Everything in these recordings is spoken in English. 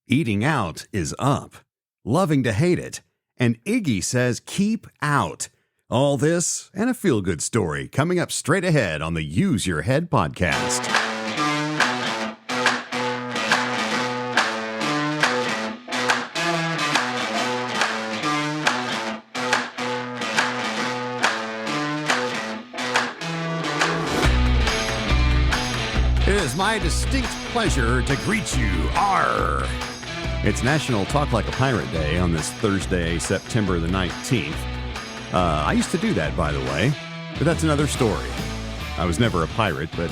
Eating out is up. Loving to hate it. And Iggy says keep out. All this and a feel-good story coming up straight ahead on the Use Your Head podcast. It is my distinct pleasure to greet you. Arr! It's National Talk Like a Pirate Day on this Thursday, September the 19th. I used to do that, by the way, but that's another story. I was never a pirate, but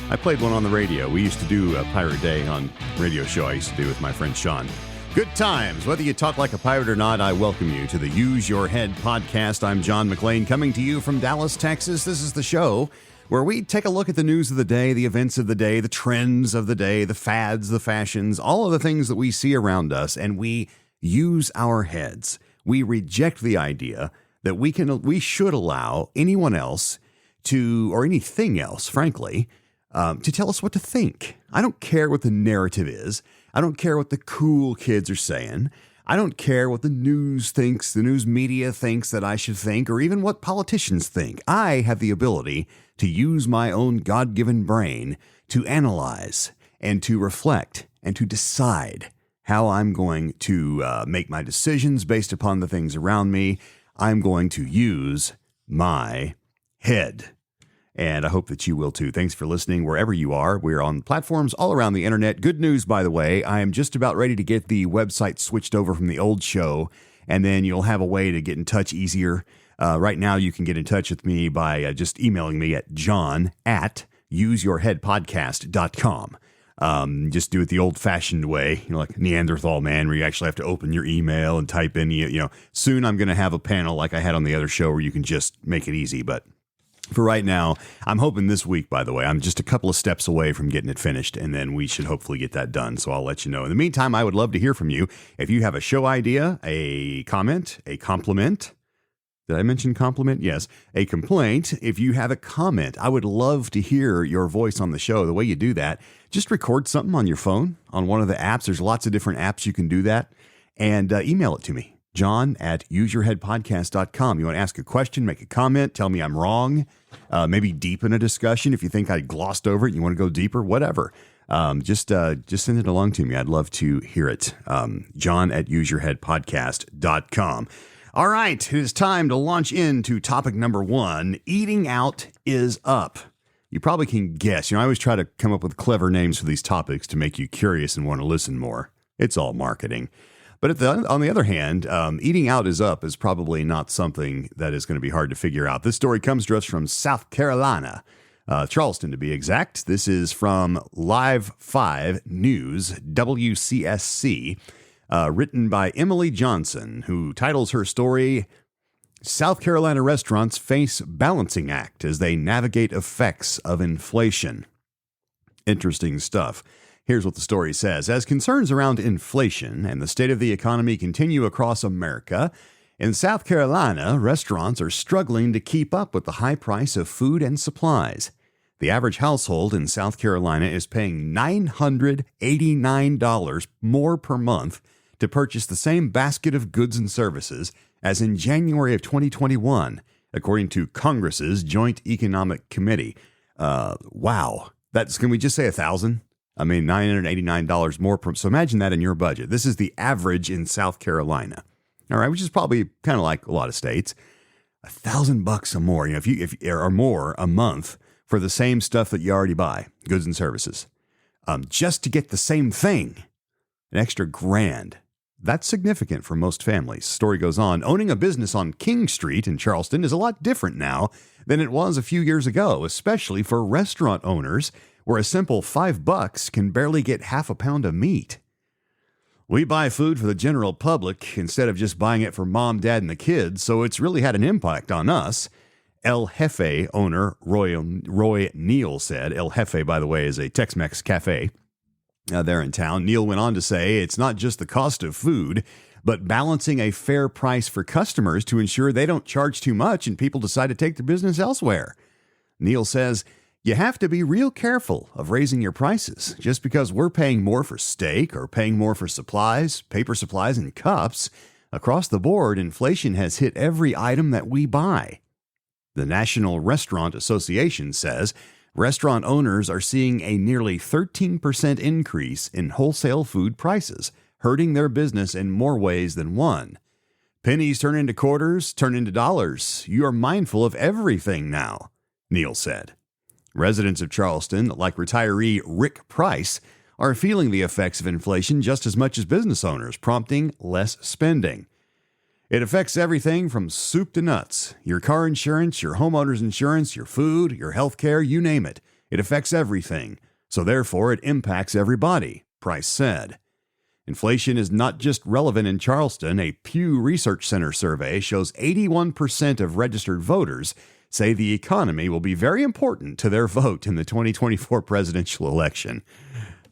I played one on the radio. We used to do a Pirate Day on a radio show I used to do with my friend Sean. Good times. Whether you talk like a pirate or not, I welcome you to the Use Your Head podcast. I'm John McClain, coming to you from Dallas, Texas. This is the show where we take a look at the news of the day, the events of the day, the trends of the day, the fads, the fashions, all of the things that we see around us, and we use our heads. We reject the idea that we should allow anyone else to, or anything else, frankly, to tell us what to think. I don't care what the narrative is. I don't care what the cool kids are saying. I don't care what the news thinks, the news media thinks that I should think, or even what politicians think. I have the ability to use my own God-given brain to analyze and to reflect and to decide how I'm going to make my decisions based upon the things around me. I'm going to use my head. And I hope that you will too. Thanks for listening wherever you are. We're on platforms all around the internet. Good news, by the way, I am just about ready to get the website switched over from the old show, and then you'll have a way to get in touch easier. Right now, you can get in touch with me by just emailing me at john@useyourheadpodcast.com. Just do it the old-fashioned way, like Neanderthal man, where you actually have to open your email and type in, soon I'm going to have a panel like I had on the other show where you can just make it easy, but for right now, I'm hoping this week, by the way, I'm just a couple of steps away from getting it finished, and then we should hopefully get that done. So I'll let you know. In the meantime, I would love to hear from you. If you have a show idea, a comment, a compliment. Did I mention compliment? Yes. A complaint. If you have a comment, I would love to hear your voice on the show. The way you do that, just record something on your phone, on one of the apps. There's lots of different apps you can do that, and email it to me. John@useyourheadpodcast.com. You want to ask a question, make a comment, tell me I'm wrong, maybe deepen a discussion. If you think I glossed over it and you want to go deeper, whatever. Just send it along to me. I'd love to hear it. John@useyourheadpodcast.com. All right, it is time to launch into topic number one. Eating out is up. You probably can guess. I always try to come up with clever names for these topics to make you curious and want to listen more. It's all marketing. But on the other hand, eating out is up is probably not something that is going to be hard to figure out. This story comes to us from South Carolina, Charleston to be exact. This is from Live 5 News, WCSC, written by Emily Johnson, who titles her story, South Carolina Restaurants Face Balancing Act as They Navigate Effects of Inflation. Interesting stuff. Here's what the story says. As concerns around inflation and the state of the economy continue across America, in South Carolina, restaurants are struggling to keep up with the high price of food and supplies. The average household in South Carolina is paying $989 more per month to purchase the same basket of goods and services as in January of 2021, according to Congress's Joint Economic Committee. Wow. Can we just say 1,000? I mean, $989 more per. So imagine that in your budget. This is the average in South Carolina. All right, which is probably kind of like a lot of states. $1,000 or more, if or more a month for the same stuff that you already buy, goods and services, just to get the same thing, an extra $1,000. That's significant for most families. Story goes on. Owning a business on King Street in Charleston is a lot different now than it was a few years ago, especially for restaurant owners, where a simple $5 can barely get half a pound of meat. We buy food for the general public instead of just buying it for mom, dad, and the kids, so it's really had an impact on us, El Jefe owner Roy Neal said. El Jefe, by the way, is a Tex-Mex cafe there in town. Neal went on to say it's not just the cost of food, but balancing a fair price for customers to ensure they don't charge too much and people decide to take their business elsewhere. Neal says You have to be real careful of raising your prices. Just because we're paying more for steak or paying more for supplies, paper supplies, and cups, across the board, inflation has hit every item that we buy. The National Restaurant Association says restaurant owners are seeing a nearly 13% increase in wholesale food prices, hurting their business in more ways than one. Pennies turn into quarters, turn into dollars. You are mindful of everything now, Neal said. Residents of Charleston, like retiree Rick Price, are feeling the effects of inflation just as much as business owners, prompting less spending. It affects everything from soup to nuts. Your car insurance, your homeowner's insurance, your food, your health care, you name it. It affects everything. So therefore, it impacts everybody, Price said. Inflation is not just relevant in Charleston. A Pew Research Center survey shows 81% of registered voters say the economy will be very important to their vote in the 2024 presidential election.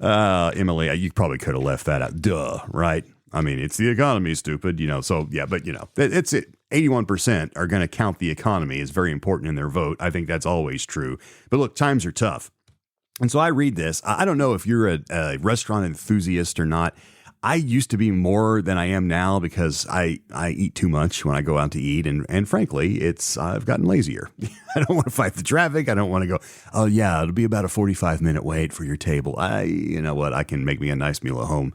Emily, you probably could have left that out. Duh, right? I mean, it's the economy, stupid, so yeah, but it's it. 81% are going to count the economy as very important in their vote. I think that's always true. But look, times are tough. And so I read this. I don't know if you're a restaurant enthusiast or not. I used to be more than I am now because I eat too much when I go out to eat. And frankly, I've gotten lazier. I don't want to fight the traffic. I don't want to go, oh, yeah, it'll be about a 45-minute wait for your table. You know what? I can make me a nice meal at home.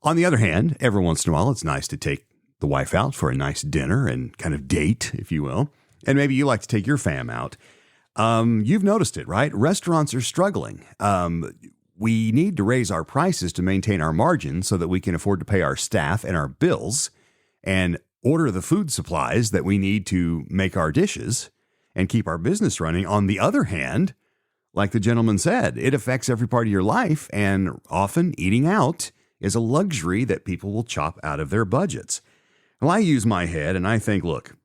On the other hand, every once in a while, it's nice to take the wife out for a nice dinner and kind of date, if you will. And maybe you like to take your fam out. You've noticed it, right? Restaurants are struggling. We need to raise our prices to maintain our margins so that we can afford to pay our staff and our bills and order the food supplies that we need to make our dishes and keep our business running. On the other hand, like the gentleman said, it affects every part of your life, and often eating out is a luxury that people will chop out of their budgets. Well, I use my head and I think, look,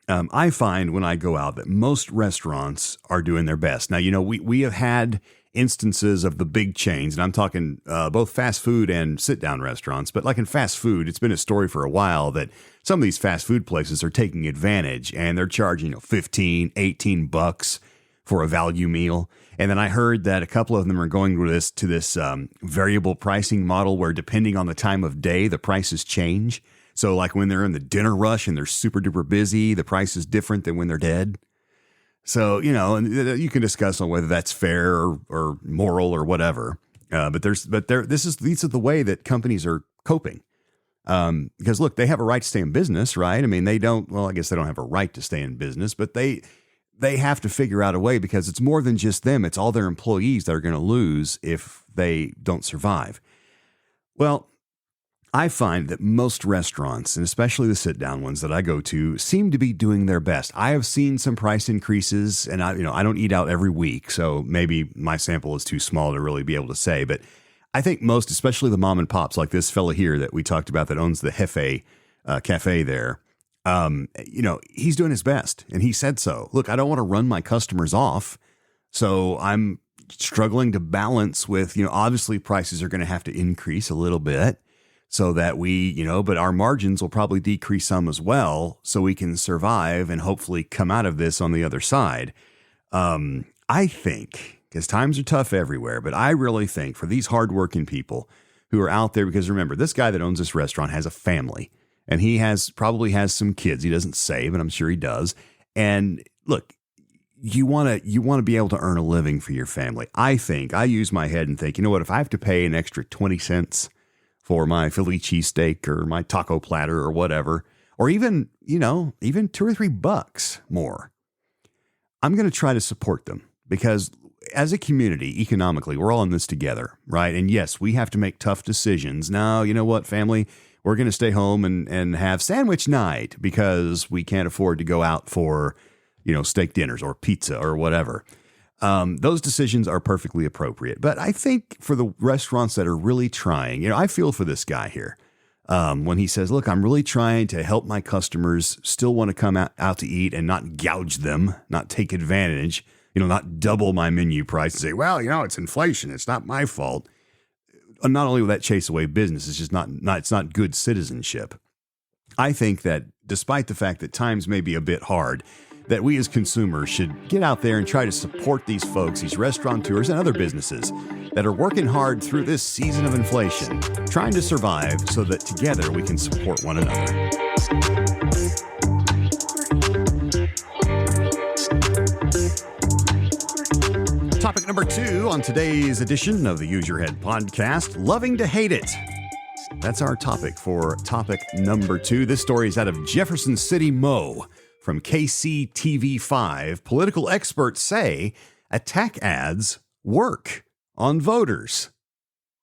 I find when I go out that most restaurants are doing their best. Now, we have had instances of the big chains, and I'm talking both fast food and sit-down restaurants. But like in fast food, it's been a story for a while that some of these fast food places are taking advantage, and they're charging $15, $18 for a value meal. And then I heard that a couple of them are going to this variable pricing model where depending on the time of day, the prices change. So like when they're in the dinner rush and they're super duper busy, the price is different than when they're dead. So, and you can discuss on whether that's fair or moral or whatever. These are the way that companies are coping. Because look, they have a right to stay in business, right? I mean, I guess they don't have a right to stay in business, but they have to figure out a way, because it's more than just them. It's all their employees that are going to lose if they don't survive. Well, I find that most restaurants, and especially the sit-down ones that I go to, seem to be doing their best. I have seen some price increases, and I don't eat out every week, so maybe my sample is too small to really be able to say. But I think most, especially the mom and pops, like this fella here that we talked about that owns the Jefe Cafe there, he's doing his best, and he said so. Look, I don't want to run my customers off, so I'm struggling to balance with, obviously prices are going to have to increase a little bit, so that but our margins will probably decrease some as well, so we can survive and hopefully come out of this on the other side. I think, because times are tough everywhere, but I really think for these hardworking people who are out there, because remember, this guy that owns this restaurant has a family, and he probably has some kids. He doesn't say, but I'm sure he does. And look, you want to be able to earn a living for your family. I use my head and think, if I have to pay an extra 20 cents for my Philly cheesesteak or my taco platter or whatever, or even $2 or $3 more, I'm going to try to support them, because as a community, economically, we're all in this together, right? And yes, we have to make tough decisions. Now, you know what, family, we're going to stay home and have sandwich night because we can't afford to go out for, steak dinners or pizza or whatever. Those decisions are perfectly appropriate. But I think for the restaurants that are really trying, I feel for this guy here when he says, look, I'm really trying to help my customers still want to come out to eat and not gouge them, not take advantage, not double my menu price and say, well, it's inflation. It's not my fault. Not only will that chase away business, it's just it's not good citizenship. I think that despite the fact that times may be a bit hard, that we as consumers should get out there and try to support these folks, these restaurateurs and other businesses that are working hard through this season of inflation, trying to survive so that together we can support one another. Topic number 2 on today's edition of the Use Your Head podcast, loving to hate it. That's our topic for topic number 2. This story is out of Jefferson City, Mo. From KCTV5, political experts say attack ads work on voters.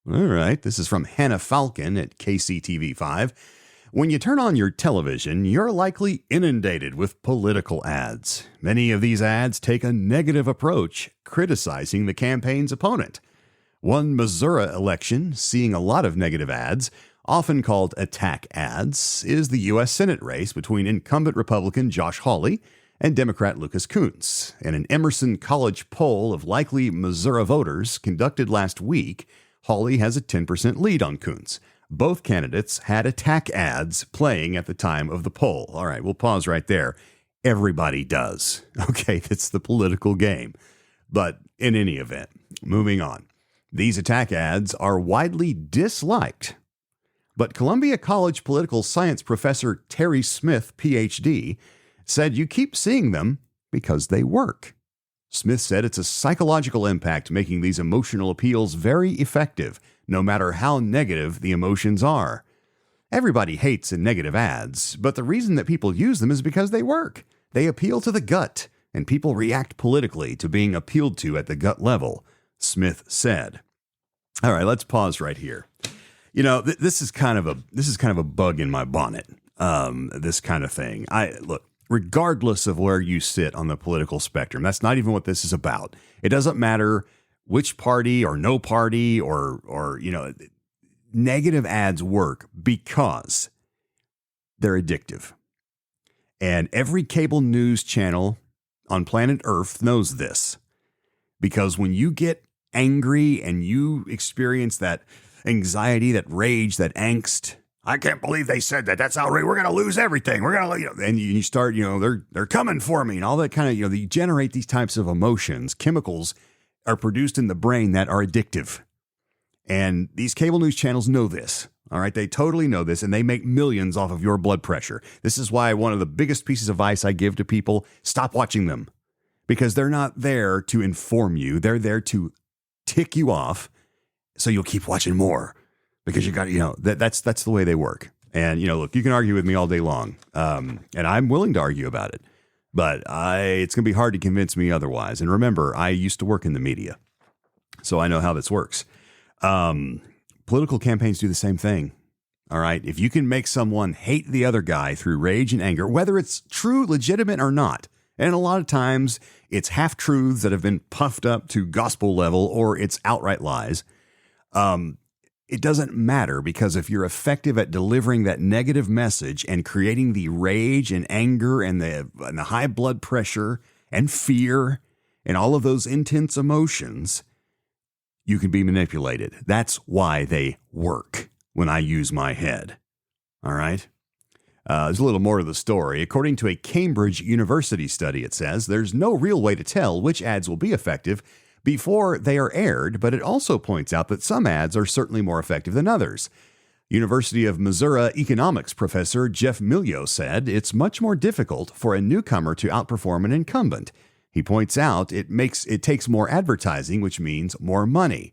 All right, this is from Hannah Falcon at KCTV5. When you turn on your television, you're likely inundated with political ads. Many of these ads take a negative approach, criticizing the campaign's opponent. One Missouri election, seeing a lot of negative ads, often called attack ads, is the U.S. Senate race between incumbent Republican Josh Hawley and Democrat Lucas Kunce. In an Emerson College poll of likely Missouri voters conducted last week, Hawley has a 10% lead on Kunce. Both candidates had attack ads playing at the time of the poll. All right, we'll pause right there. Everybody does. Okay, that's the political game. But in any event, moving on. These attack ads are widely disliked. But Columbia College political science professor Terry Smith, Ph.D., said you keep seeing them because they work. Smith said it's a psychological impact making these emotional appeals very effective, no matter how negative the emotions are. Everybody hates negative ads, but the reason that people use them is because they work. They appeal to the gut, and people react politically to being appealed to at the gut level, Smith said. All right, let's pause right here. You know, this is kind of a bug in my bonnet. This kind of thing. Look, regardless of where you sit on the political spectrum, that's not even what this is about. It doesn't matter which party or no party or negative ads work because they're addictive. And every cable news channel on planet Earth knows this. Because when you get angry and you experience that anxiety, that rage, that angst, I can't believe they said that. That's outrageous. We're going to lose everything. We're going to, and you start, they're coming for me and all that kind of, you generate these types of emotions. Chemicals are produced in the brain that are addictive. And these cable news channels know this. All right. They totally know this, and they make millions off of your blood pressure. This is why one of the biggest pieces of advice I give to people, stop watching them, because they're not there to inform you. They're there to tick you off so you'll keep watching more because you got, that's the way they work. And, look, you can argue with me all day long. And I'm willing to argue about it. But it's going to be hard to convince me otherwise. And remember, I used to work in the media, so I know how this works. Political campaigns do the same thing. All right. If you can make someone hate the other guy through rage and anger, whether it's true, legitimate or not, and a lot of times it's half-truths that have been puffed up to gospel level, or it's outright lies. It doesn't matter, because if you're effective at delivering that negative message and creating the rage and anger and the high blood pressure and fear and all of those intense emotions, you can be manipulated. That's why they work when I use my head. All right? There's a little more to the story. According to a Cambridge University study, it says there's no real way to tell which ads will be effective before they are aired, but it also points out that some ads are certainly more effective than others. University of Missouri economics professor Jeff Milio said it's much more difficult for a newcomer to outperform an incumbent. He points out it takes more advertising, which means more money.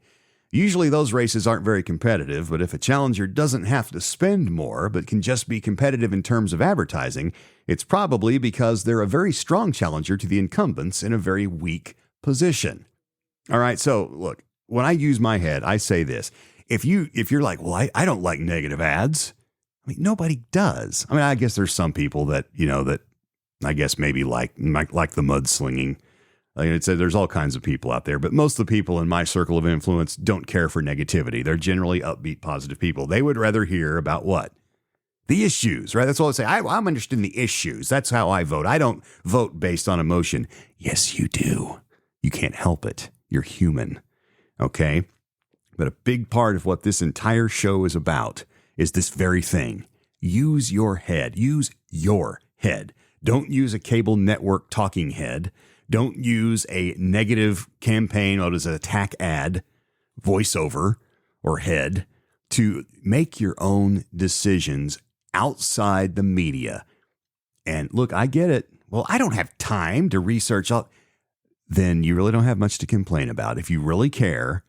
Usually those races aren't very competitive, but if a challenger doesn't have to spend more but can just be competitive in terms of advertising, it's probably because they're a very strong challenger to the incumbents in a very weak position. All right, so look, when I use my head, I say this. If you're like, well, I don't like negative ads. I mean, nobody does. I mean, I guess there's some people that, that I guess maybe like the mudslinging. Like I said, there's all kinds of people out there, but most of the people in my circle of influence don't care for negativity. They're generally upbeat, positive people. They would rather hear about what? The issues, right? That's all I say. I'm interested in the issues. That's how I vote. I don't vote based on emotion. Yes, you do. You can't help it. You're human. Okay? But a big part of what this entire show is about is this very thing. Use your head. Use your head. Don't use a cable network talking head. Don't use a negative campaign, what is an attack ad, voiceover, or head to make your own decisions outside the media. And look, I get it. Well, I don't have time to research all. Then you really don't have much to complain about. If you really care,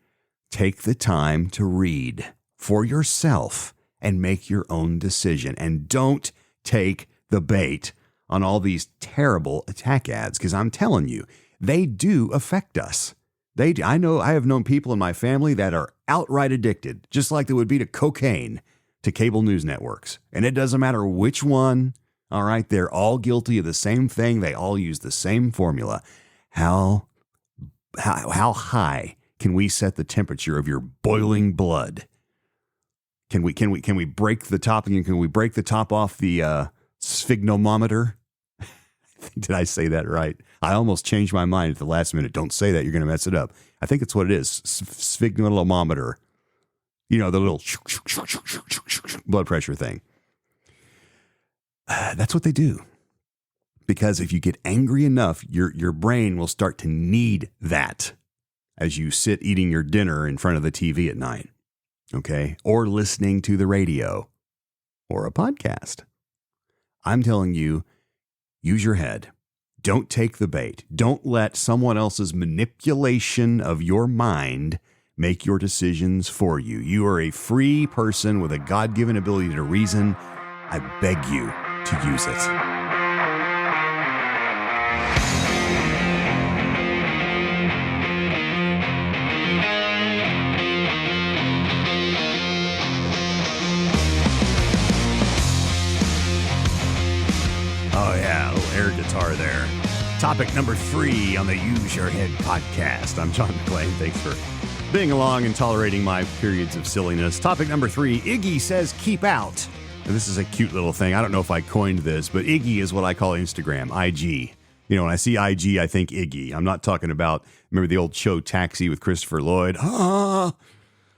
take the time to read for yourself and make your own decision. And don't take the bait on all these terrible attack ads, because I'm telling you, they do affect us. They do. I have known people in my family that are outright addicted, just like they would be to cocaine, to cable news networks. And it doesn't matter which one. All right, they're all guilty of the same thing. They all use the same formula. How high can we set the temperature of your boiling blood? Can we break the top? Can we break the top off the sphygmometer? Did I say that right? I almost changed my mind at the last minute. Don't say that. You're going to mess it up. I think it's what it is. Sphygmometer. You know, the little blood pressure thing. That's what they do. Because if you get angry enough, your brain will start to need that as you sit eating your dinner in front of the TV at night. Okay? Or listening to the radio or a podcast. I'm telling you, use your head. Don't take the bait. Don't let someone else's manipulation of your mind make your decisions for you. You are a free person with a God-given ability to reason. I beg you to use it. Oh, yeah, a little air guitar there. Topic number 3 on the Use Your Head podcast. I'm John McClain. Thanks for being along and tolerating my periods of silliness. Topic number 3, Iggy says keep out. And this is a cute little thing. I don't know if I coined this, but Iggy is what I call Instagram, IG. You know, when I see IG, I think Iggy. I'm not talking about, remember the old show Taxi with Christopher Lloyd?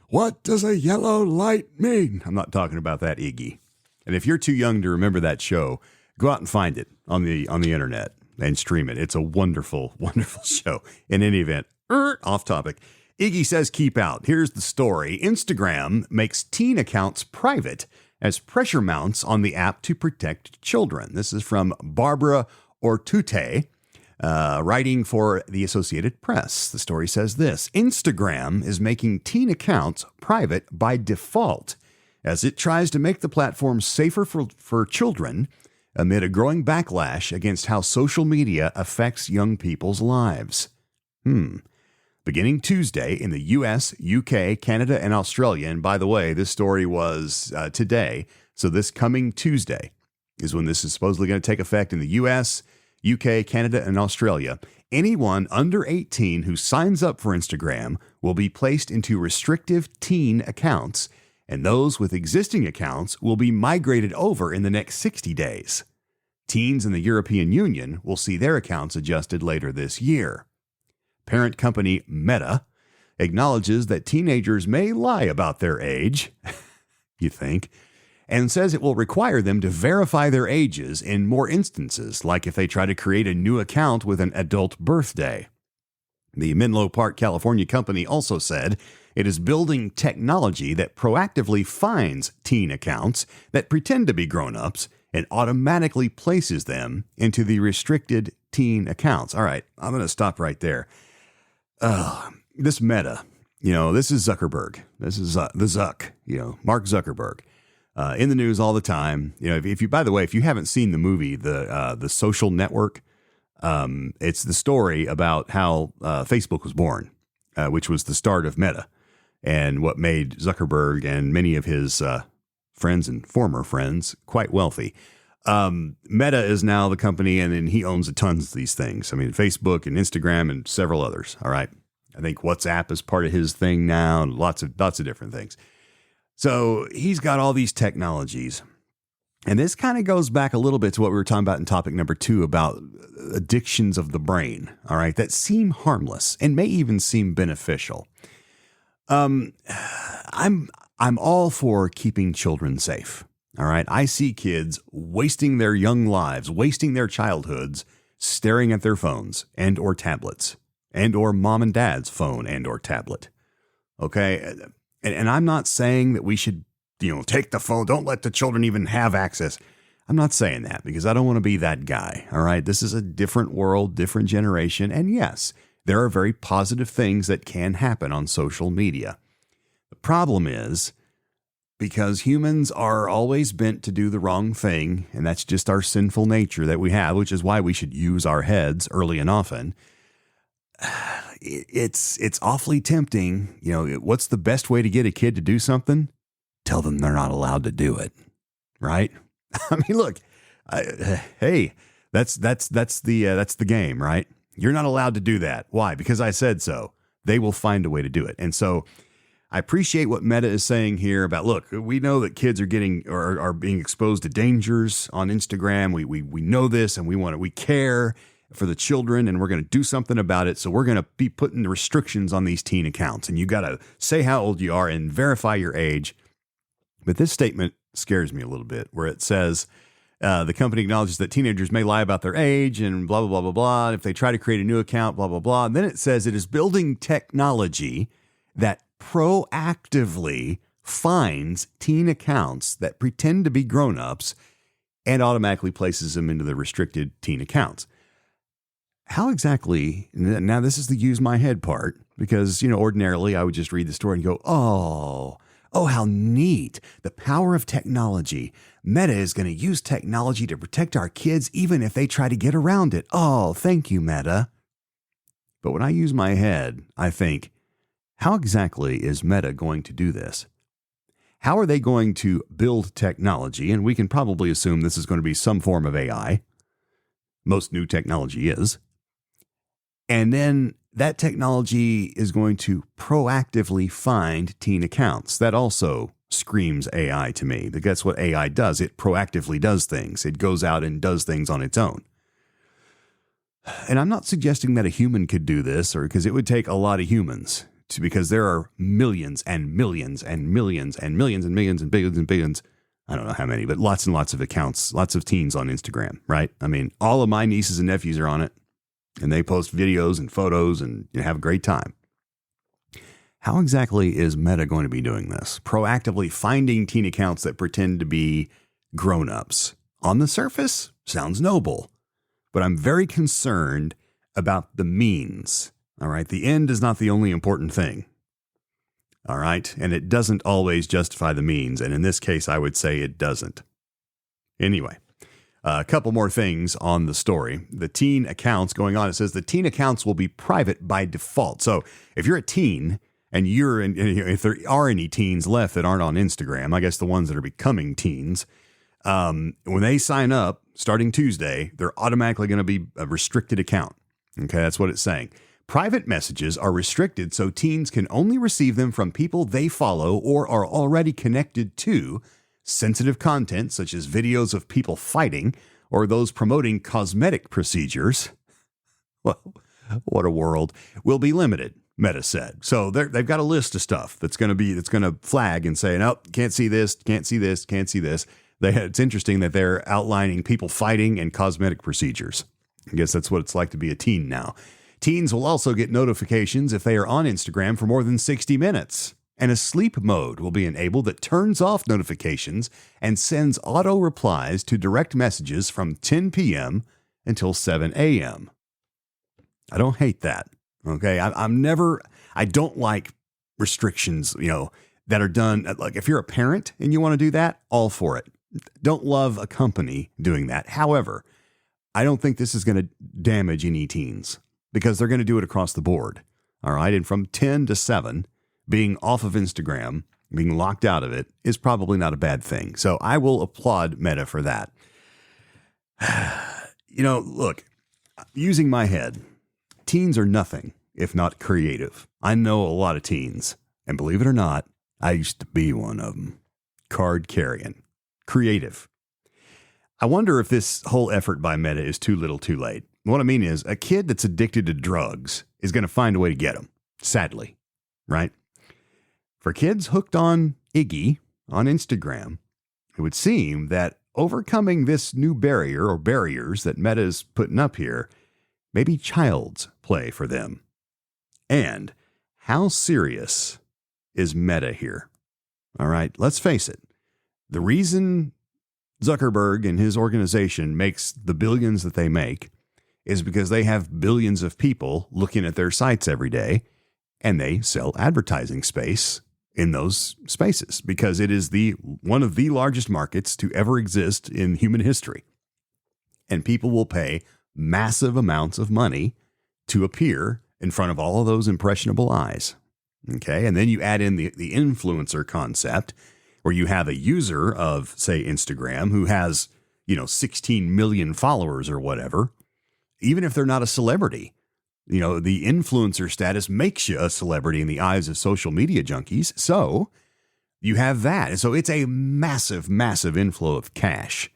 What does a yellow light mean? I'm not talking about that Iggy. And if you're too young to remember that show, go out and find it on the internet and stream it. It's a wonderful, wonderful show. In any event, off topic. Iggy says keep out. Here's the story. Instagram makes teen accounts private as pressure mounts on the app to protect children. This is from Barbara Ortute, writing for the Associated Press. The story says this: Instagram is making teen accounts private by default as it tries to make the platform safer for children amid a growing backlash against how social media affects young people's lives. Beginning Tuesday in the US, UK, Canada, and Australia, and by the way, this story was today, so this coming Tuesday is when this is supposedly going to take effect in the US, UK, Canada, and Australia. Anyone under 18 who signs up for Instagram will be placed into restrictive teen accounts, and those with existing accounts will be migrated over in the next 60 days. Teens in the European Union will see their accounts adjusted later this year. Parent company Meta acknowledges that teenagers may lie about their age, you think, and says it will require them to verify their ages in more instances, like if they try to create a new account with an adult birthday. The Menlo Park, California company also said it is building technology that proactively finds teen accounts that pretend to be grown-ups and automatically places them into the restricted teen accounts. All right, I'm going to stop right there. This Meta, this is Zuckerberg. This is the Zuck, Mark Zuckerberg, in the news all the time. If you, by the way, if you haven't seen the movie, the Social Network, it's the story about how Facebook was born, which was the start of Meta, and what made Zuckerberg and many of his friends and former friends quite wealthy. Meta is now the company, and then he owns tons of these things. I mean, Facebook and Instagram and several others. All right. I think WhatsApp is part of his thing now, and lots of different things. So he's got all these technologies. And this kind of goes back a little bit to what we were talking about in topic number 2 about addictions of the brain. All right. That seem harmless and may even seem beneficial. I'm all for keeping children safe. All right. I see kids wasting their young lives, wasting their childhoods, staring at their phones and or tablets and or mom and dad's phone and or tablet. Okay. And I'm not saying that we should, take the phone. Don't let the children even have access. I'm not saying that because I don't want to be that guy. All right. This is a different world, different generation. And yes, there are very positive things that can happen on social media. The problem is because humans are always bent to do the wrong thing. And that's just our sinful nature that we have, which is why we should use our heads early and often. It's awfully tempting. What's the best way to get a kid to do something? Tell them they're not allowed to do it. Right. I mean, look, hey, that's the game, right? You're not allowed to do that. Why? Because I said so. They will find a way to do it. And so I appreciate what Meta is saying here about, look, we know that kids are getting or are being exposed to dangers on Instagram. We know this and we care for the children and we're going to do something about it. So we're going to be putting the restrictions on these teen accounts and you got to say how old you are and verify your age. But this statement scares me a little bit where it says the company acknowledges that teenagers may lie about their age and blah, blah, blah, blah, blah. If they try to create a new account, blah, blah, blah. And then it says it is building technology that proactively finds teen accounts that pretend to be grown-ups and automatically places them into the restricted teen accounts. How exactly, now this is the use my head part, because, ordinarily I would just read the story and go, oh, how neat. The power of technology. Meta is going to use technology to protect our kids even if they try to get around it. Oh, thank you, Meta. But when I use my head, I think, how exactly is Meta going to do this? How are they going to build technology? And we can probably assume this is going to be some form of AI. Most new technology is. And then that technology is going to proactively find teen accounts. That also screams AI to me. That's what AI does. It proactively does things. It goes out and does things on its own. And I'm not suggesting that a human could do this, or because it would take a lot of humans, because there are millions and millions and millions and millions and millions and billions and billions. I don't know how many, but lots and lots of accounts, lots of teens on Instagram, right? I mean, all of my nieces and nephews are on it. And they post videos and photos and have a great time. How exactly is Meta going to be doing this? Proactively finding teen accounts that pretend to be grown-ups. On the surface, sounds noble. But I'm very concerned about the means. All right. The end is not the only important thing. All right. And it doesn't always justify the means. And in this case, I would say it doesn't. Anyway. A couple more things on the story. The teen accounts going on. It says the teen accounts will be private by default. So if you're a teen and if there are any teens left that aren't on Instagram, I guess the ones that are becoming teens, when they sign up starting Tuesday, they're automatically going to be a restricted account. Okay, that's what it's saying. Private messages are restricted so teens can only receive them from people they follow or are already connected to. Sensitive content, such as videos of people fighting or those promoting cosmetic procedures, well, what a world, will be limited, Meta said. So they've got a list of stuff that's going to flag and say, nope, can't see this, can't see this, can't see this. It's interesting that they're outlining people fighting and cosmetic procedures. I guess that's what it's like to be a teen now. Teens will also get notifications if they are on Instagram for more than 60 minutes. And a sleep mode will be enabled that turns off notifications and sends auto replies to direct messages from 10 p.m. until 7 a.m. I don't hate that. Okay. I don't like restrictions, that are done. Like if you're a parent and you want to do that, all for it. Don't love a company doing that. However, I don't think this is going to damage any teens because they're going to do it across the board. All right. And from 10 to 7, being off of Instagram, being locked out of it is probably not a bad thing. So I will applaud Meta for that. Look, using my head, teens are nothing if not creative. I know a lot of teens, and believe it or not, I used to be one of them. Card carrying. Creative. I wonder if this whole effort by Meta is too little too late. What I mean is a kid that's addicted to drugs is going to find a way to get them, sadly, right? For kids hooked on Iggy on Instagram, it would seem that overcoming this new barrier or barriers that Meta is putting up here may be child's play for them. And how serious is Meta here? All right, let's face it. The reason Zuckerberg and his organization makes the billions that they make is because they have billions of people looking at their sites every day, and they sell advertising space in those spaces because it is one of the largest markets to ever exist in human history. And people will pay massive amounts of money to appear in front of all of those impressionable eyes. Okay. And then you add in the influencer concept where you have a user of, say, Instagram who has, 16 million followers or whatever. Even if they're not a celebrity, the influencer status makes you a celebrity in the eyes of social media junkies. So you have that. And so it's a massive, massive inflow of cash.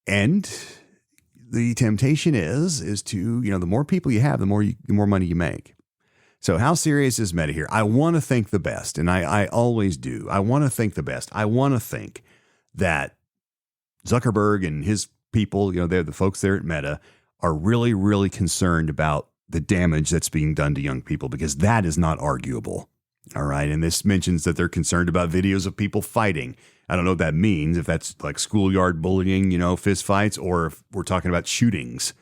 And the temptation is to, the more people you have, the more money you make. So how serious is Meta here? I want to think the best, and I always do. I want to think the best. I want to think that Zuckerberg and his people, they're the folks there at Meta, are really, really concerned about the damage that's being done to young people, because that is not arguable. All right. And this mentions that they're concerned about videos of people fighting. I don't know what that means, if that's like schoolyard bullying, fist fights, or if we're talking about shootings,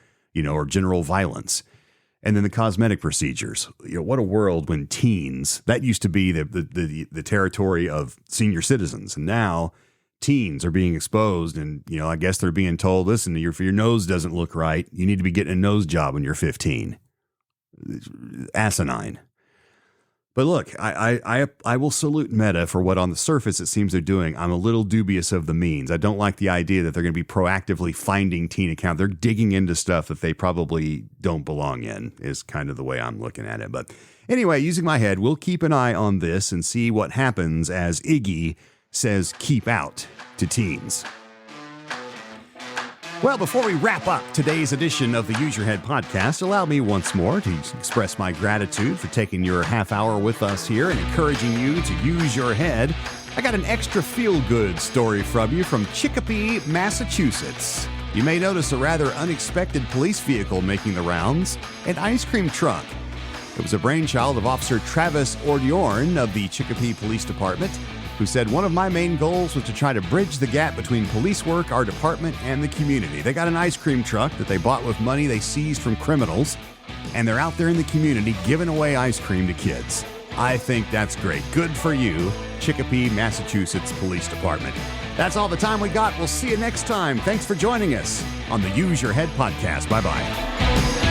or general violence. And then the cosmetic procedures. What a world when teens, that used to be the territory of senior citizens. And now teens are being exposed, and, I guess they're being told, listen, if your nose doesn't look right, you need to be getting a nose job when you're 15. It's asinine. But look, I will salute Meta for what on the surface it seems they're doing. I'm a little dubious of the means. I don't like the idea that they're going to be proactively finding teen accounts. They're digging into stuff that they probably don't belong in, is kind of the way I'm looking at it. But anyway, using my head, we'll keep an eye on this and see what happens as Iggy says keep out to teens. Well, before we wrap up today's edition of the Use Your Head podcast, allow me once more to express my gratitude for taking your half hour with us here and encouraging you to use your head. I got an extra feel-good story from you from Chicopee, Massachusetts. You may notice a rather unexpected police vehicle making the rounds, an ice cream truck. It was a brainchild of Officer Travis Ordiorn of the Chicopee Police Department, who said, one of my main goals was to try to bridge the gap between police work, our department, and the community. They got an ice cream truck that they bought with money they seized from criminals, and they're out there in the community giving away ice cream to kids. I think that's great. Good for you, Chicopee, Massachusetts Police Department. That's all the time we got. We'll see you next time. Thanks for joining us on the Use Your Head podcast. Bye-bye.